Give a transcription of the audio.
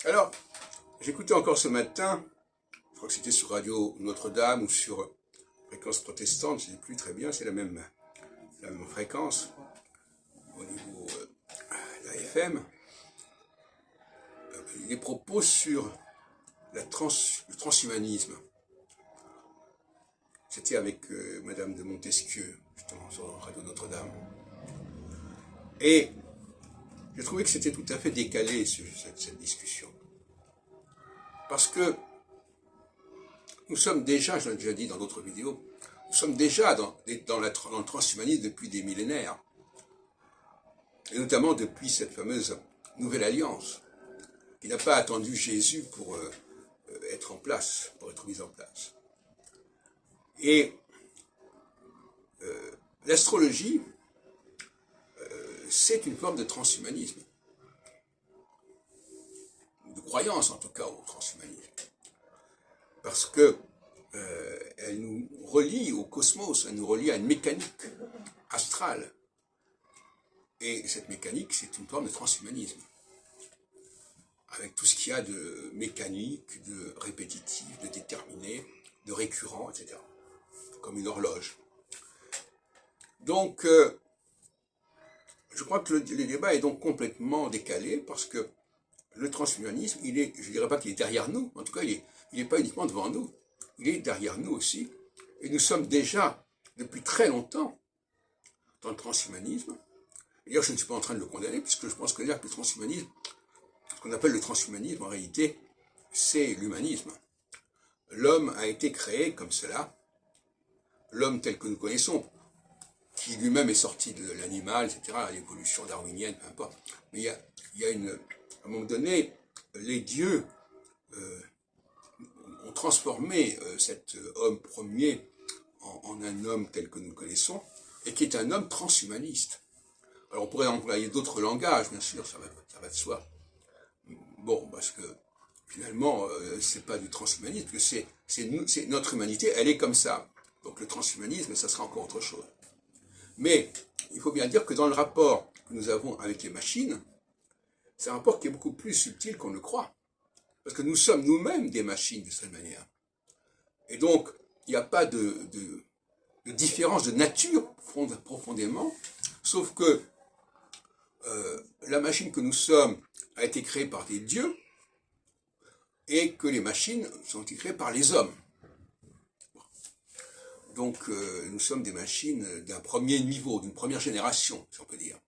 Alors, j'écoutais encore ce matin, je crois que c'était sur Radio Notre-Dame ou sur Fréquence Protestante, je ne sais plus très bien, c'est la même fréquence au niveau de la FM, des propos sur le transhumanisme. C'était avec Madame de Montesquieu, justement, sur Radio Notre-Dame. Et j'ai trouvé que c'était tout à fait décalé, cette discussion. Parce que nous sommes déjà, je l'ai déjà dit dans d'autres vidéos, nous sommes déjà dans le transhumanisme depuis des millénaires. Et notamment depuis cette fameuse Nouvelle Alliance, qui n'a pas attendu Jésus pour être en place, pour être mise en place. Et l'astrologie, c'est une forme de transhumanisme, de croyance en tout cas au transhumanisme, parce que elle nous relie au cosmos, elle nous relie à une mécanique astrale. Et cette mécanique, c'est une forme de transhumanisme, avec tout ce qu'il y a de mécanique, de répétitif, de déterminé, de récurrent, etc. Comme une horloge. Donc, je crois que le débat est donc complètement décalé, parce que le transhumanisme, je ne dirais pas qu'il est derrière nous, en tout cas, il n'est pas uniquement devant nous, il est derrière nous aussi, et nous sommes déjà, depuis très longtemps, dans le transhumanisme. D'ailleurs, je ne suis pas en train de le condamner, puisque je pense que le transhumanisme, ce qu'on appelle le transhumanisme, en réalité, c'est l'humanisme. L'homme a été créé comme cela, l'homme tel que nous connaissons, qui lui-même est sorti de l'animal, etc., l'évolution darwinienne, peu importe. Mais il y a à un moment donné, les dieux ont transformé cet homme premier en un homme tel que nous le connaissons, et qui est un homme transhumaniste. Alors on pourrait employer d'autres langages, bien sûr, ça va de soi. Bon, parce que finalement, c'est pas du transhumanisme, parce que c'est notre humanité, elle est comme ça. Donc le transhumanisme, ça sera encore autre chose. Mais il faut bien dire que dans le rapport que nous avons avec les machines, c'est un rapport qui est beaucoup plus subtil qu'on ne croit. Parce que nous sommes nous-mêmes des machines de cette manière. Et donc, il n'y a pas de différence de nature profondément, sauf que la machine que nous sommes a été créée par des dieux, et que les machines sont été créées par les hommes. Donc nous sommes des machines d'un premier niveau, d'une première génération, si on peut dire.